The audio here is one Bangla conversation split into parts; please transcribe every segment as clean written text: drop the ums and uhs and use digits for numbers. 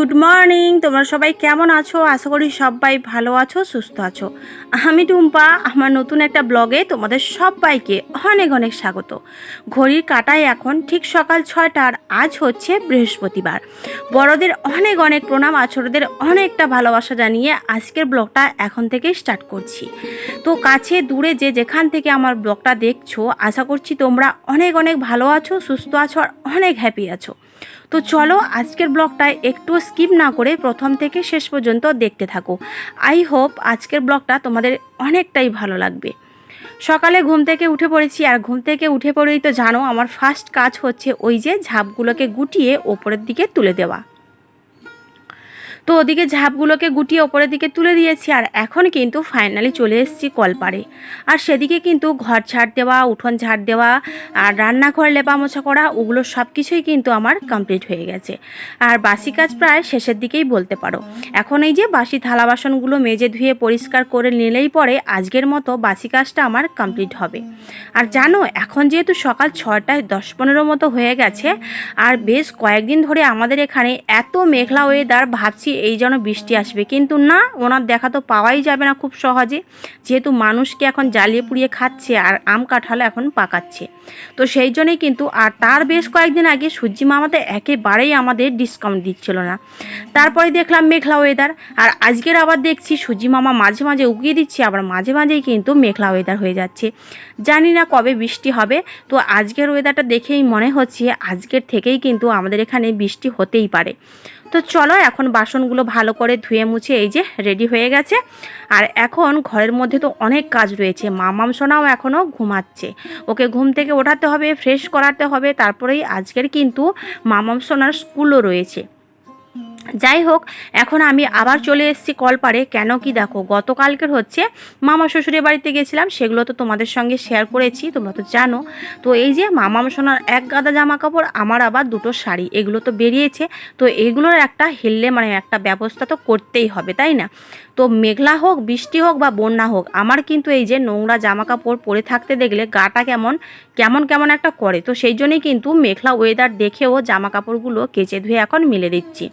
Good morning. তোমরা সবাই কেমন আছো? আশা করি সবাই ভালো আছো, সুস্থ আছো। আমি টুম্পা, আমার নতুন একটা ব্লগে তোমাদের সবাইকে অনেক অনেক স্বাগত। ঘড়ির কাঁটায় এখন ঠিক সকাল 6টার। আজ হচ্ছে বৃহস্পতিবার। বড়দের অনেক অনেক প্রণাম, আর ছোটদের অনেকটা ভালোবাসা জানিয়ে আজকের ব্লগটা এখন থেকেই স্টার্ট করছি। তো কাছে দূরে যে যেখান থেকে আমার ব্লগটা দেখছো, আশা করছি তোমরা অনেক অনেক ভালো আছো, সুস্থ আছো, আর অনেক হ্যাপি আছো। তো চলো আজকের ব্লগটা একটু স্কিপ না করে প্রথম থেকে শেষ পর্যন্ত দেখতে থাকো। আই হোপ আজকের ব্লগটা তোমাদের অনেকটাই ভালো লাগবে। সকালে ঘুম থেকে উঠে পড়েছি, আর ঘুম থেকে উঠে পড়েই তো জানো আমার ফার্স্ট কাজ হচ্ছে ওই যে ঝাপগুলোকে গুটিয়ে ওপরের দিকে তুলে দেওয়া। তো ওদিকে ঝাপগুলোকে গুটিয়ে ওপরের দিকে তুলে দিয়েছি, আর এখন কিন্তু ফাইনালি চলে এসেছি কলপাড়ে। আর সেদিকে কিন্তু ঘর ঝাড় দেওয়া, উঠোন ঝাড় দেওয়া, আর রান্নাঘর লেপা মোছা করা, ওগুলো সব কিছুই কিন্তু আমার কমপ্লিট হয়ে গেছে। আর বাসি কাজ প্রায় শেষের দিকেই বলতে পারো। এখন এই যে বাসি থালা বাসনগুলো মেজে ধুয়ে পরিষ্কার করে নিলেই পরে আজকের মতো বাসি কাজটা আমার কমপ্লিট হবে। আর জানো এখন যেহেতু সকাল 6টায় 10-15 মতো হয়ে গেছে, আর বেশ কয়েকদিন ধরে আমাদের এখানে এত মেঘলা ওয়েদার, ভাবছি এই যেন বৃষ্টি আসবে, কিন্তু না, ওনার দেখা তো পাওয়াই যাবে না খুব সহজে, যেহেতু মানুষকে এখন জ্বালিয়ে পুড়িয়ে খাচ্ছে আর আম কাঁঠাল এখন পাকাচ্ছে। তো সেই জন্যই কিন্তু, আর তার বেশ কয়েকদিন আগে সূর্যি মামাতে একেবারেই আমাদের ডিসকাউন্ট দিচ্ছিল না। তারপরে দেখলাম মেঘলা ওয়েদার, আর আজকের আবার দেখছি সূর্যি মামা মাঝে মাঝে উগিয়ে দিচ্ছে, আবার মাঝে মাঝেই কিন্তু মেঘলা ওয়েদার হয়ে যাচ্ছে। জানি না কবে বৃষ্টি হবে। তো আজকের ওয়েদারটা দেখেই মনে হচ্ছে আজকের থেকেই কিন্তু আমাদের এখানে বৃষ্টি হতেই পারে। তো চলো এখন বাসনগুলো ভালো করে ধুয়ে মুছে এই যে রেডি হয়ে গেছে। আর এখন ঘরের মধ্যে তো অনেক কাজ রয়েছে। মামাম সোনাও এখনও ঘুমাচ্ছে, ওকে ঘুম থেকে ওঠাতে হবে, ফ্রেশ করাতে হবে, তারপরেই আজকের কিন্তু মামাম সোনার স্কুলও রয়েছে। যাই হোক, এখন আমি আবার চলে এসেছি কলপাড়ে। কেন কি দেখো, গতকালকের হচ্ছে মামা শ্বশুরের বাড়িতে গেছিলাম, সেগুলো তো তোমাদের সঙ্গে শেয়ার করেছি, তোমরা তো জানো। তো এই যে মামাম সোনার এক গাদা জামা কাপড়, আমার আবার দুটো শাড়ি, এগুলো তো বেরিয়েছে। তো এগুলোর একটা হিললে মানে একটা ব্যবস্থা তো করতেই হবে, তাই না? তো মেঘলা হোক, বৃষ্টি হোক বা বন্যা হোক, আমার কিন্তু এই যে নোংরা জামা কাপড় পরে থাকতে দেখলে গাটা কেমন কেমন কেমন একটা করে। তো সেই জন্যই কিন্তু মেঘলা ওয়েদার দেখেও জামা কাপড়গুলো কেচে ধুয়ে এখন মেলে দিচ্ছি।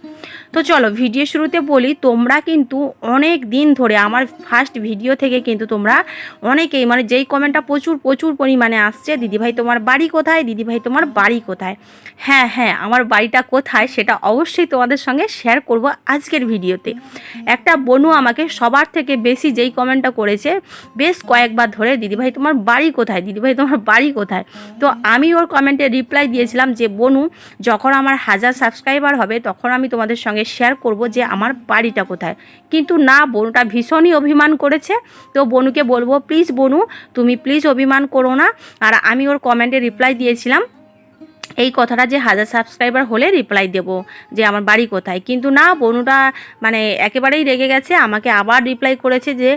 তো চলো ভিডিও শুরুতে বলি, তোমরা কিন্তু অনেক দিন ধরে আমার ফার্স্ট ভিডিও থেকে কিন্তু তোমরা অনেকেই মানে যেই কমেন্টটা প্রচুর প্রচুর পরিমাণে আসছে, দিদিভাই তোমার বাড়ি কোথায়, দিদিভাই তোমার বাড়ি কোথায়। হ্যাঁ হ্যাঁ, আমার বাড়িটা কোথায় সেটা অবশ্যই তোমাদের সঙ্গে শেয়ার করব আজকের ভিডিওতে। একটা বনু আমাকে সবার থেকে বেশি যেই কমেন্টটা করেছে বেশ কয়েকবার ধরে, দিদিভাই তোমার বাড়ি কোথায়, দিদিভাই তোমার বাড়ি কোথায়। তো আমি ওর কমেন্টে রিপ্লাই দিয়েছিলাম যে বনু, যখন আমার 1000 সাবস্ক্রাইবার হবে তখন আমি তোমাদের সঙ্গে শেয়ার করব যে আমার বাড়িটা কোথায়। কিন্তু না, বনুটা ভীষণই অভিমান করেছে। তো বনুকে বলবো প্লিজ বনু, তুমি প্লিজ অভিমান করো না। আর আমি ওর কমেন্টে রিপ্লাই দিয়েছিলাম এই কথাটা যে 1000 সাবস্ক্রাইবার হলে রিপ্লাই দেব যে আমার বাড়ি কোথায়। কিন্তু না, বনুটা মানে একেবারেই রেগে গেছে, আমাকে আবার রিপ্লাই করেছে যে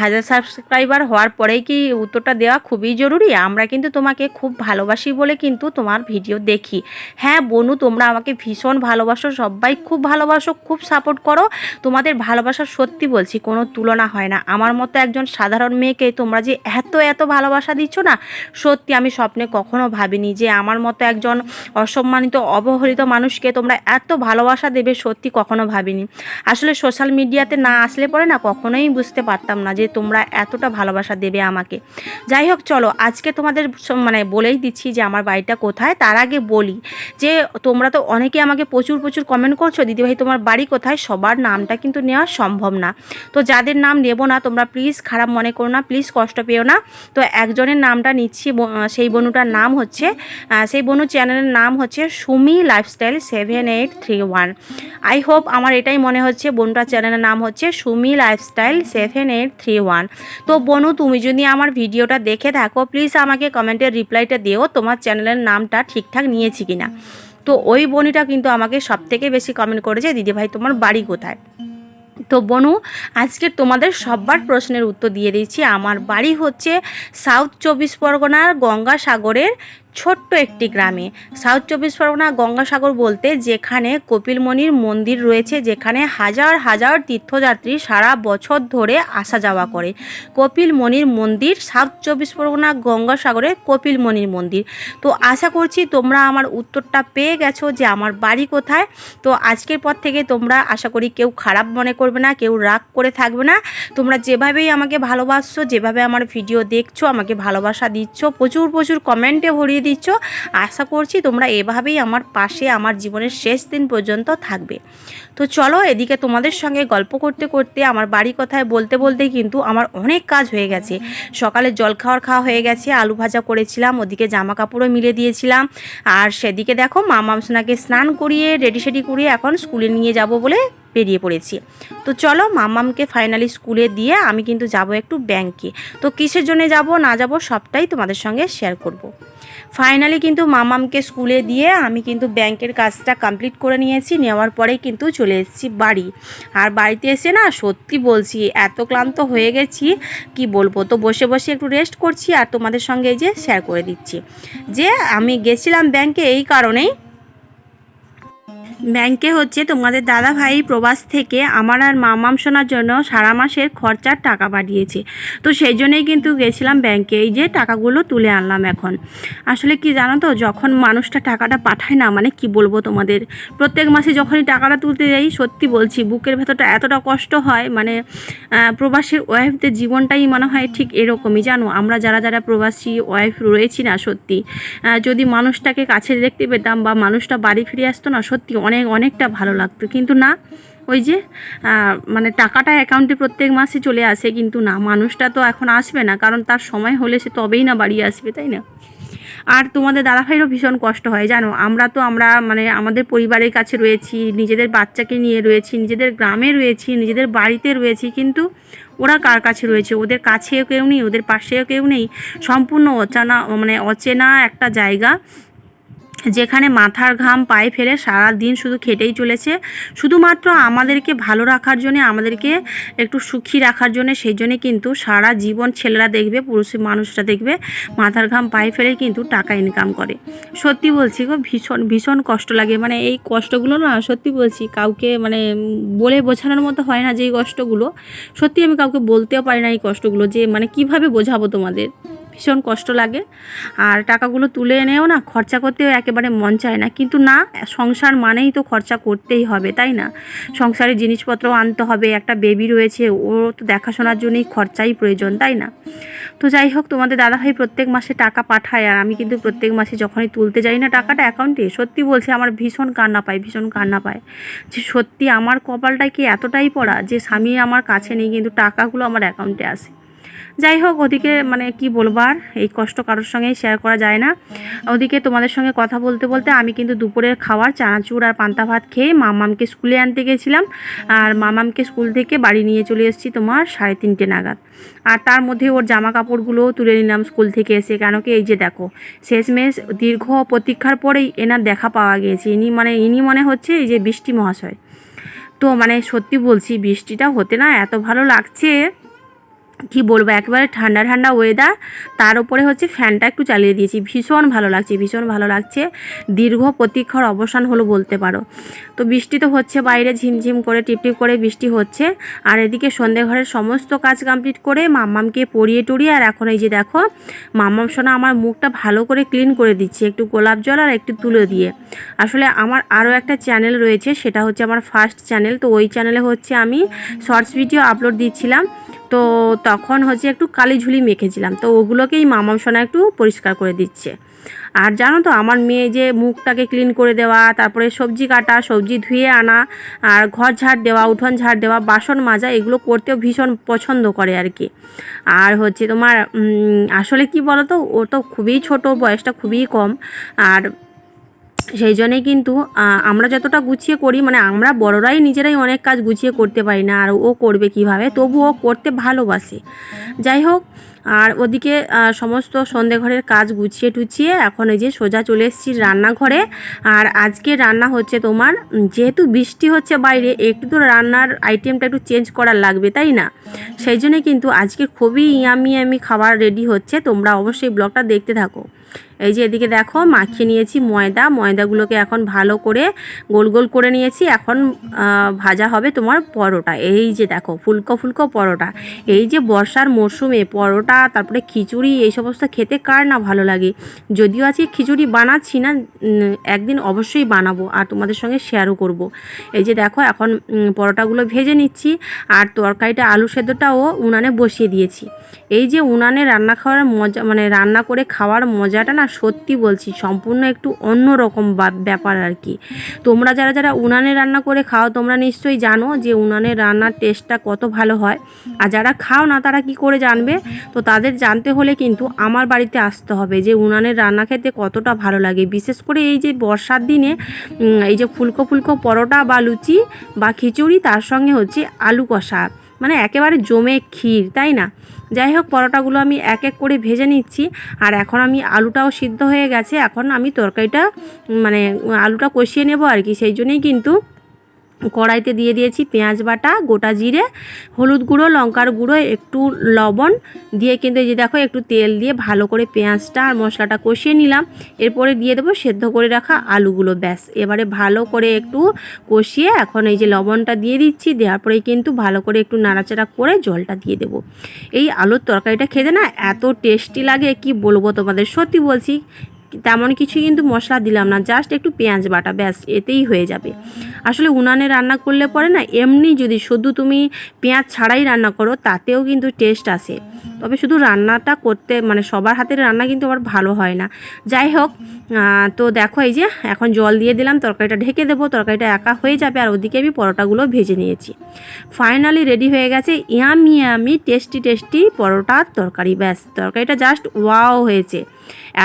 1000 সাবস্ক্রাইবার হওয়ার পরেই কি উত্তরটা দেওয়া খুবই জরুরি, আমরা কিন্তু তোমাকে খুব ভালোবাসি বলে কিন্তু তোমার ভিডিও দেখি। হ্যাঁ বনু, তোমরা আমাকে ভীষণ ভালোবাসো, সবাই খুব ভালোবাসো, খুব সাপোর্ট করো। তোমাদের ভালোবাসা সত্যি বলছি কোনো তুলনা হয় না। আমার মতো একজন সাধারণ মেয়েকে তোমরা যে এত এত ভালোবাসা দিচ্ছ না, সত্যি আমি স্বপ্নে কখনো ভাবিনি যে আমার মতো একজন অসম্মানিত অবহেলিত মানুষকে তোমরা এত ভালোবাসা দেবে, সত্যি কখনো ভাবিনি। আসলে সোশ্যাল মিডিয়াতে না আসলে পরে না কখনোই বুঝতে পারতাম না যে তোমরা এতটা ভালোবাসা দেবে আমাকে। যাই হোক চলো আজকে তোমাদের মানে বলেই দিচ্ছি যে আমার বাড়িটা কোথায়। তার আগে বলি যে তোমরা তো অনেকে আমাকে প্রচুর প্রচুর কমেন্ট করছো দিদিভাই তোমার বাড়ি কোথায়, সবার নামটা কিন্তু নেওয়া সম্ভব না। তো যাদের নাম নেব না তোমরা প্লিজ খারাপ মনে করো না, প্লিজ কষ্ট পেও না। তো একজনের নামটা নিচ্ছি, সেই বনুটার নাম হচ্ছে, সেই বনু চ্যানেলের নাম হচ্ছে সুমি লাইফস্টাইল 7831। আই হোপ, আমার এটাই মনে হচ্ছে বনুটার চ্যানেলের নাম হচ্ছে সুমি লাইফস্টাইল 7831। তো বনু, তুমি যদি আমার ভিডিওটা দেখে থাকো প্লিজ আমাকে কমেন্টের রিপ্লাইটা দিও তোমার চ্যানেলের নামটা ঠিকঠাক নিয়েছি কিনা। তো ওই বনিটা কিন্তু আমাকে সবথেকে বেশি কমেন্ট করেছে দিদিভাই তোমার বাড়ি কোথায়। তো বনু, আজকে তোমাদের সবার প্রশ্নের উত্তর দিয়ে দিচ্ছি। আমার বাড়ি হচ্ছে সাউথ 24 পরগনার গঙ্গাসাগরের ছোট্ট একটি গ্রামে, সাউথ চব্বিশ পরগনা গঙ্গাসাগর বলতে, যেখানে কপিলমুনির মন্দির রয়েছে, যেখানে হাজার হাজার তীর্থযাত্রী সারা বছর ধরে আসা যাওয়া করে। কপিলমুনির মন্দির, সাউথ চব্বিশ পরগনা গঙ্গাসাগরে কপিলমুনির মন্দির। তো আশা করছি তোমরা আমার উত্তরটা পেয়ে গেছো যে আমার বাড়ি কোথায়। তো আজকের পর থেকে তোমরা আশা করি কেউ খারাপ মনে করবে না, কেউ রাগ করে থাকবে না। তোমরা যেভাবেই আমাকে ভালোবাসছো, যেভাবে আমার ভিডিও দেখছো, আমাকে ভালোবাসা দিচ্ছ, প্রচুর প্রচুর কমেন্টে ভরিয়ে দিচ্ছ, আশা করছি তোমরা এভাবেই আমার পাশে আমার জীবনের শেষ দিন পর্যন্ত থাকবে। তো চলো, এদিকে তোমাদের সঙ্গে গল্প করতে করতে আমার বাড়ি কথায় বলতে বলতেই কিন্তু আমার অনেক কাজ হয়ে গেছে। সকালে খাওয়া হয়ে গেছে, আলু ভাজা করেছিলাম, ওদিকে জামা কাপড়ও মিলে দিয়েছিলাম। আর সেদিকে দেখো মামামসোনাকে স্নান করিয়ে রেডি সেডি করিয়ে এখন স্কুলে নিয়ে যাব বলে বেরিয়ে পড়েছি। তো চলো, মাম্মামকে ফাইনালি স্কুলে দিয়ে আমি কিন্তু যাব একটু ব্যাংকে। তো কিসের জন্য যাব না যাব সবটাই তোমাদের সঙ্গে শেয়ার করব। ফাইনালি কিন্তু মামামকে স্কুলে দিয়ে আমি কিন্তু ব্যাংকের কাজটা কমপ্লিট করে নিয়েছি। নেওয়ার পরেই কিন্তু চলে এসেছি বাড়ি। আর বাড়িতে এসে না, সত্যি বলছি এত ক্লান্ত হয়ে গেছি কি বলবো। তো বসে বসে একটু রেস্ট করছি আর তোমাদের সঙ্গে এই যে শেয়ার করে দিচ্ছি যে আমি গেছিলাম ব্যাংকে এই কারণেই। ব্যাংকে হচ্ছে তোমাদের দাদা ভাই প্রবাস থেকে আমার আর মামাম শোনার জন্য সারা মাসের খরচার টাকা পাঠিয়েছে। তো সেই জন্যই কিন্তু গেছিলাম ব্যাংকে, এই যে টাকাগুলো তুলে আনলাম এখন। আসলে কি জানো তো, যখন মানুষটা টাকাটা পাঠায় না, মানে কি বলবো তোমাদের, প্রত্যেক মাসে যখনই টাকাটা তুলতে যাই, সত্যি বলছি বুকের ভেতরটা এতটা কষ্ট হয়। মানে প্রবাসীর ওয়াইফদের জীবনটাই মনে হয় ঠিক এরকমই, জানো। আমরা যারা যারা প্রবাসী ওয়াইফ রয়েছি না, সত্যি যদি মানুষটাকে কাছে দেখতে পেতাম বা মানুষটা বাড়ি ফিরে আসতো না, সত্যি অনেকটা ভালো লাগতো। কিন্তু না, ওই যে মানে টাকাটা অ্যাকাউন্টে প্রত্যেক মাসে চলে আসে, কিন্তু না, মানুষটা তো এখন আসবে না, কারণ তার সময় হলে সে তবেই না বাড়ি আসবে, তাই না। আর তোমাদের দাদাভাইরও ভীষণ কষ্ট হয়, জানো। আমরা মানে আমাদের পরিবারের কাছে রয়েছি, নিজেদের বাচ্চাকে নিয়ে রয়েছি, নিজেদের গ্রামে রয়েছি, নিজেদের বাড়িতে রয়েছি, কিন্তু ওরা কার কাছে রয়েছে? ওদের কাছেও কেউ নেই, ওদের পাশেও কেউ নেই। সম্পূর্ণ অচেনা একটা জায়গা, যেখানে মাথার ঘাম পায়ে ফেলে সারা দিন শুধু খেটেই চলেছে, শুধুমাত্র আমাদেরকে ভালো রাখার জন্য, আমাদেরকে একটু সুখী রাখার জন্য। সেই জন্যে কিন্তু সারা জীবন ছেলেরা দেখবে, পুরুষ মানুষরা দেখবে, মাথার ঘাম পায়ে ফেলে কিন্তু টাকা ইনকাম করে। সত্যি বলছি গো, ভীষণ ভীষণ কষ্ট লাগে। মানে এই কষ্টগুলো না, সত্যি বলছি কাউকে মানে বলে বোঝানোর মতো হয় না যে এই কষ্টগুলো। সত্যি আমি কাউকে বলতেও পারি না এই কষ্টগুলো, যে মানে কিভাবে বোঝাবো তোমাদের। ভীষণ কষ্ট লাগে। আর টাকাগুলো তুলে এনেও না খরচা করতেও একেবারে মন চায় না, কিন্তু না, সংসার মানেই তো খরচা করতেই হবে, তাই না। সংসারের জিনিসপত্র আনতে হবে, একটা বেবি রয়েছে, ও তো দেখাশোনার জন্যই খরচাই প্রয়োজন, তাই না। তো যাই হোক, তোমাদের দাদাভাই প্রত্যেক মাসে টাকা পাঠায়, আর আমি কিন্তু প্রত্যেক মাসে যখনই তুলতে যাই না টাকাটা অ্যাকাউন্টে, সত্যি বলছি আমার ভীষণ কান্না পায় যে সত্যি আমার কপালটাই কি এতটাই পড়া যে স্বামী আমার কাছে নেই, কিন্তু টাকাগুলো আমার অ্যাকাউন্টে আসে। যাই হোক, ওদিকে মানে কি বলবার, এই কষ্ট কারোর সঙ্গে শেয়ার করা যায় না। ওদিকে তোমাদের সঙ্গে কথা বলতে বলতে আমি কিন্তু দুপুরের খাবার চানাচুর আর পান্তা ভাত খেয়ে মামামকে স্কুলে আনতে গেছিলাম। আর মামামকে স্কুল থেকে বাড়ি নিয়ে চলে এসেছি তোমার 3:30 নাগাদ। আর তার মধ্যে ওর জামা কাপড়গুলোও তুলে নিলাম স্কুল থেকে এসে, কেন কি এই যে দেখো, শেষমেশ দীর্ঘ প্রতীক্ষার পরেই এনার দেখা পাওয়া গিয়েছে। ইনি মনে হচ্ছে এই যে বৃষ্টি মহাশয়। তো মানে সত্যি বলছি, বৃষ্টিটা হতে না এত ভালো লাগছে কি বলবো, একেবারে ঠান্ডা ঠান্ডা ওয়েদার, তার উপরে হচ্ছে ফ্যানটা একটু চালিয়ে দিয়েছি। ভীষণ ভালো লাগছে। দীর্ঘ প্রতীক্ষার অবসান হলো বলতে পারো। তো বৃষ্টি তো হচ্ছে বাইরে, ঝিমঝিম করে টিপটিপ করে বৃষ্টি হচ্ছে। আর এদিকে সন্ধে ঘরের সমস্ত কাজ কমপ্লিট করে মাম্মামকে পরিয়ে টরিয়ে, আর এখন এই যে দেখো মাম্মাম সোনা আমার মুখটা ভালো করে ক্লিন করে দিচ্ছে, একটু গোলাপ জল আর একটু তুলো দিয়ে। আসলে আমার আরও একটা চ্যানেল রয়েছে, সেটা হচ্ছে আমার ফার্স্ট চ্যানেল। তো ওই চ্যানেলে হচ্ছে আমি শর্টস ভিডিও আপলোড দিচ্ছিলাম। তো তখন হচ্ছে একটু কালি ঝুলি মেখেছিলাম, তো ওগুলোকেই মামাম সোনা একটু পরিষ্কার করে দিচ্ছে। আর জানো তো, আমার মেয়ে যে মুখটাকে ক্লিন করে দেওয়া, তারপরে সবজি কাটা, সবজি ধুয়ে আনা, আর ঘর ঝাড় দেওয়া, উঠোন ঝাড় দেওয়া, বাসন মাজা, এগুলো করতেও ভীষণ পছন্দ করে আর কি। আর হচ্ছে তোমার আসলে কি বলো তো, ও তো খুবই ছোট, বয়সটা খুবই কম। আর সেই জন্যেই কিন্তু আমরা যতটা গুছিয়ে করি, মানে আমরা বড়রাই নিজেরাই অনেক কাজ গুছিয়ে করতে পারি না, আর ও করবে কিভাবে, তবু ও করতে ভালোবাসে। যাই হোক, আর ওদিকে সমস্ত সন্ধে ঘরের কাজ গুছিয়ে টুছিয়ে এখন এই যে সোজা চলে এসেছি রান্নাঘরে। আর আজকে রান্না হচ্ছে তোমার, যেহেতু বৃষ্টি হচ্ছে বাইরে, একটু তো রান্নার আইটেমটা একটু চেঞ্জ করার লাগবে, তাই না। সেই জন্যে কিন্তু আজকে খুবই ইয়ামি খাবার রেডি হচ্ছে। তোমরা অবশ্যই ব্লগটা দেখতে থাকো। এই যে এদিকে দেখো মাখিয়ে নিয়েছি ময়দাগুলোকে এখন ভালো করে গোল গোল করে নিয়েছি। এখন ভাজা হবে তোমার পরোটা। এই যে দেখো ফুলকো ফুলকো পরোটা। এই যে বর্ষার মরশুমে পরোটা তারপরে খিচুড়ি এই সমস্ত খেতে কার না ভালো লাগে। যদিও আজকে খিচুড়ি বানাচ্ছি না, একদিন অবশ্যই বানাবো আর তোমাদের সঙ্গে শেয়ারও করব। এই যে দেখো এখন পরোটাগুলো ভেজে নিচ্ছি আর তরকারিটা আলু সেদ্ধটাও উনানে বসিয়ে দিয়েছি। এই যে উনানে রান্না খাওয়ার মজা, মানে রান্না করে খাওয়ার মজাটা না সত্যি বলছি সম্পূর্ণ একটু অন্য রকম ব্যাপার আর কি। তোমরা যারা যারা উনানে রান্না করে খাও তোমরা নিশ্চয়ই জানো যে উনানের রান্নার টেস্টটা কত ভালো হয়। আর যারা খাও না তারা কি করে জানবে? তো তাদের জানতে হলে কিন্তু আমার বাড়িতে আসতে হবে যে উনানের রান্না খেতে কতটা ভালো লাগে। বিশেষ করে এই যে বর্ষার দিনে এই যে ফুলকো ফুলকো পরোটা বা লুচি বা খিচুড়ি, তার সঙ্গে হচ্ছে আলু কষা, মানে একেবারে জমে ক্ষীর, তাই না? যাই হোক পরোটাগুলো আমি এক এক করে ভেজে নিচ্ছি আর এখন আমি আলুটাও সিদ্ধ হয়ে গেছে। এখন আমি তরকারিটা মানে আলুটা কষিয়ে নেব আর কি। সেই জন্যই কিন্তু কড়াইতে দিয়ে দিয়েছি পেঁয়াজ বাটা, গোটা জিরে, হলুদ গুঁড়ো, লঙ্কার গুঁড়ো, একটু লবণ দিয়ে কিন্তু এই যে দেখো একটু তেল দিয়ে ভালো করে পেঁয়াজটা আর মশলাটা কষিয়ে নিলাম। এরপরে দিয়ে দেবো সেদ্ধ করে রাখা আলুগুলো। ব্যাস এবারে ভালো করে একটু কষিয়ে এখন এই যে লবণটা দিয়ে দিচ্ছি। দেওয়ার পরেই কিন্তু ভালো করে একটু নাড়াচাড়া করে জলটা দিয়ে দেবো। এই আলুর তরকারিটা খেতে না এত টেস্টি লাগে কি বলবো তোমাদের, সত্যি বলছি। তেমন কিছু কিন্তু মশলা দিলাম না, জাস্ট একটু পেঁয়াজ বাটা, ব্যাস এতেই হয়ে যাবে। আসলে উনানে রান্না করলে পরে না এমনি যদি শুধু তুমি পেঁয়াজ ছাড়াই রান্না করো তাতেও কিন্তু টেস্ট আসে। তবে শুধু রান্নাটা করতে মানে সবার হাতের রান্না কিন্তু আবার ভালো হয় না। যাই হোক তো দেখো এই যে এখন জল দিয়ে দিলাম, তরকারিটা ঢেকে দেবো, তরকারিটা একা হয়ে যাবে আর ওদিকে আমি পরোটাগুলো ভেজে নিয়েছি। ফাইনালি রেডি হয়ে গেছে ইয়ামি টেস্টি টেস্টি পরোটার তরকারি। ব্যাস তরকারিটা জাস্ট ওয়াও হয়েছে,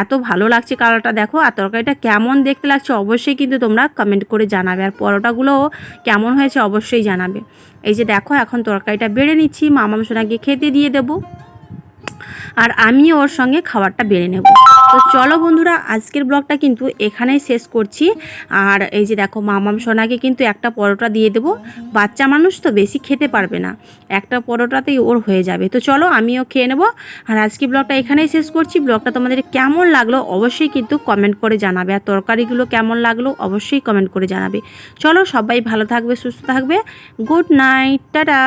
এত ভালো লাগছে কালারটা দেখো। আর তরকারিটা কেমন দেখতে লাগছে অবশ্যই কিন্তু তোমরা কমেন্ট করে জানাবে, আর পরোটাগুলোও কেমন হয়েছে অবশ্যই জানাবে। এই যে দেখো এখন তরকারিটা বেড়ে নিচ্ছি, মামাম সোনাকে খেতে দিয়ে দেবো আর আমি ওর সঙ্গে খাবারটা বেড়ে নেব। তো চলো বন্ধুরা আজকের ব্লগটা কিন্তু এখানেই শেষ করছি। আর এই যে দেখো মামাম সোনাকে কিন্তু একটা পরোটা দিয়ে দেবো, বাচ্চা মানুষ তো বেশি খেতে পারবে না, একটা পরোটাতেই ওর হয়ে যাবে। তো চলো আমিও খেয়ে নেবো। আর আজকে ব্লগটা এখানেই শেষ করছি। ব্লগটা তোমাদের কেমন লাগলো অবশ্যই কিন্তু কমেন্ট করে জানাবে, আর তরকারিগুলো কেমন লাগলো অবশ্যই কমেন্ট করে জানাবে। চলো সবাই ভালো থাকবে, সুস্থ থাকবে, গুড নাইট, টাটা।